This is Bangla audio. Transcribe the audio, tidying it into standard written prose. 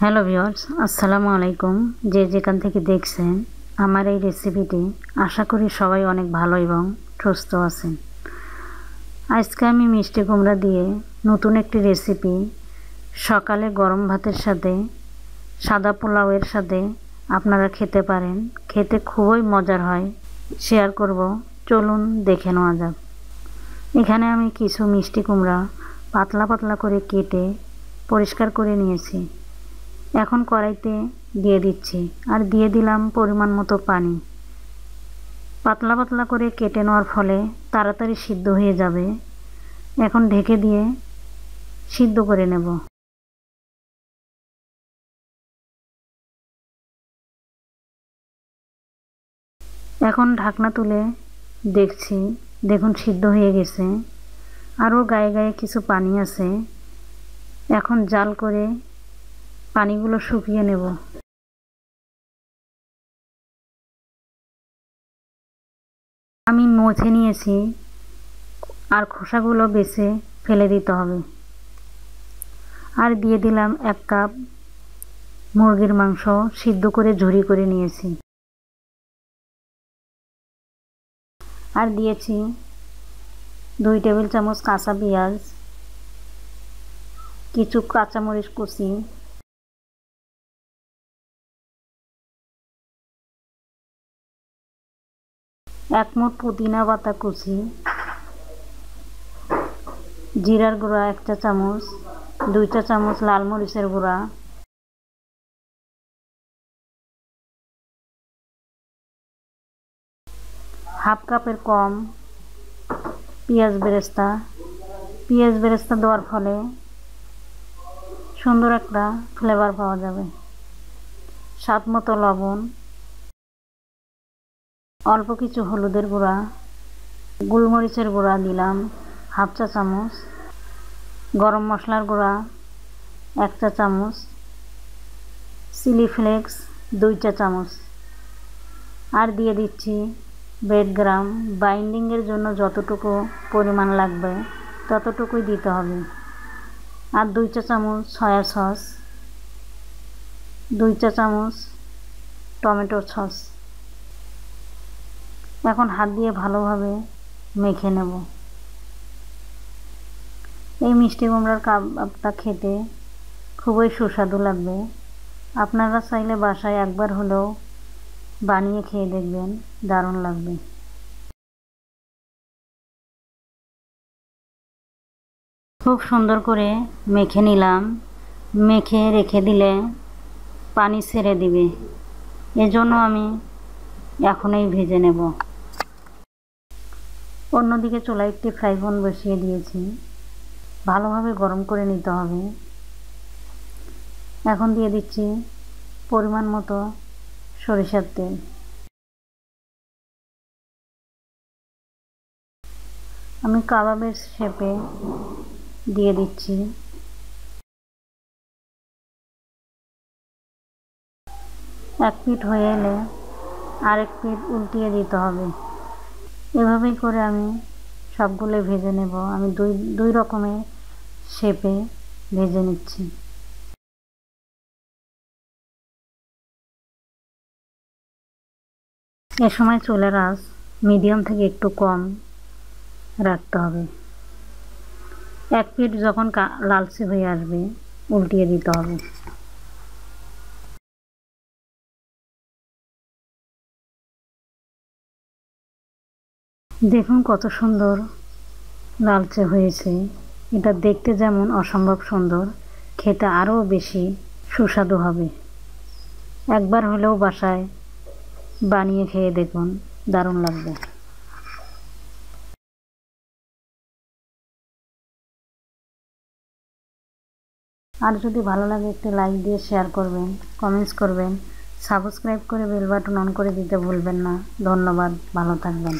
হ্যালো ভিউয়ার্স, আসসালামু আলাইকুম। যে যেখান থেকে দেখছেন আমার এই রেসিপিটি, আশা করি সবাই অনেক ভালো এবং সুস্থ আছেন। আজকে আমি মিষ্টি কুমড়া দিয়ে নতুন একটি রেসিপি, সকালে গরম ভাতের সাথে, সাদা পোলাওয়ের সাথে আপনারা খেতে পারেন। খেতে খুবই মজার হয়, শেয়ার করব। চলুন দেখে নেওয়া যাক। এখানে আমি কিছু মিষ্টি কুমড়া পাতলা পাতলা করে কেটে পরিষ্কার করে নিয়েছি। এখন কড়াইতে দিয়ে দিচ্ছি, আর দিয়ে দিলাম পরিমাণ মতো পানি। পাতলা পাতলা করে কেটে নেওয়ার ফলে তাড়াতাড়ি সিদ্ধ হয়ে যাবে। এখন ঢেকে দিয়ে সিদ্ধ করে নেব। এখন ঢাকনা তুলে দেখছি, দেখুন সিদ্ধ হয়ে গেছে। আরও গায়ে গায়ে কিছু পানি আছে। এখন জাল করে পানিগুলো শুকিয়ে নেব। আমি মুছে নিয়েছি, আর খোসাগুলো বেছে ফেলে দিতে হবে। আর দিয়ে দিলাম 1 কাপ মুরগির মাংস, সিদ্ধ করে ঝুরি করে নিয়েছি। আর দিয়েছি 2 টেবিল চামচ কাঁচা পেঁয়াজ, কিছু কাঁচামরিচ কুচি, এক মুঠ পুদিনা পাতা কুচি, জিরার গুঁড়া 1 চা চামচ, 2 চা চামচ লাল মরিচের গুঁড়া, হাফ কাপের কম পেঁয়াজ বেরেস্তা। পেঁয়াজ বেরেস্তা দেওয়ার ফলে সুন্দর একটা ফ্লেভার পাওয়া যাবে। স্বাদ মতো লবণ, অল্প কিছু হলুদের গুঁড়া, গোলমরিচের গুঁড়া দিলাম 1/2 চা চামচ, গরম মশলার গুঁড়া 1 চা চামচ, চিলি ফ্লেক্স 2 চা চামচ। আর দিয়ে দিচ্ছি ব্রেডগ্রাম। বাইন্ডিংয়ের জন্য যতটুকু পরিমাণ লাগবে ততটুকুই দিতে হবে। আর 2 চা চামচ সয়া সস, 2 চা চামচ টমেটো সস। এখন হাত দিয়ে ভালোভাবে মেখে নেব। এই মিষ্টি কুমড়ার কাবাবটা খেতে খুবই সুস্বাদু লাগবে। আপনারা চাইলে বাসায় একবার হলেও বানিয়ে খেয়ে দেখবেন, দারুণ লাগবে। খুব সুন্দর করে মেখে নিলাম। মেখে রেখে দিলে পানি ছেড়ে দিবে, এজন্য আমি এখনই ভেজে নেব। অন্যদিকে চুলায় একটি ফ্রাই প্যান বসিয়ে দিয়েছি, ভালোভাবে গরম করে নিতে হবে। এখন দিয়ে দিচ্ছি পরিমাণ মতো সরিষার তেল। আমি কাবাবের শেপে দিয়ে দিচ্ছি। এক পিঠ হয়ে এলে আরেক পিঠ উল্টিয়ে দিতে হবে। এভাবেই করে আমি সবগুলো ভেজে নেব। আমি দুই রকমের শেপে ভেজে নিচ্ছি। এ সময় চুলার আঁচ মিডিয়াম থেকে একটু কম রাখতে হবে। এক পিঠ যখন লালচে হয়ে আসবে উল্টিয়ে দিতে হবে। দেখুন কত সুন্দর লালচে হয়েছে। এটা দেখতে যেমন অসম্ভব সুন্দর, খেতে আরও বেশি সুস্বাদু হবে। একবার হলেও বাসায় বানিয়ে খেয়ে দেখুন, দারুণ লাগবে। আর যদি ভালো লাগে একটি লাইক দিয়ে শেয়ার করবেন, কমেন্টস করবেন, সাবস্ক্রাইব করে বেল বাটন অন করে দিতে ভুলবেন না। ধন্যবাদ, ভালো থাকবেন।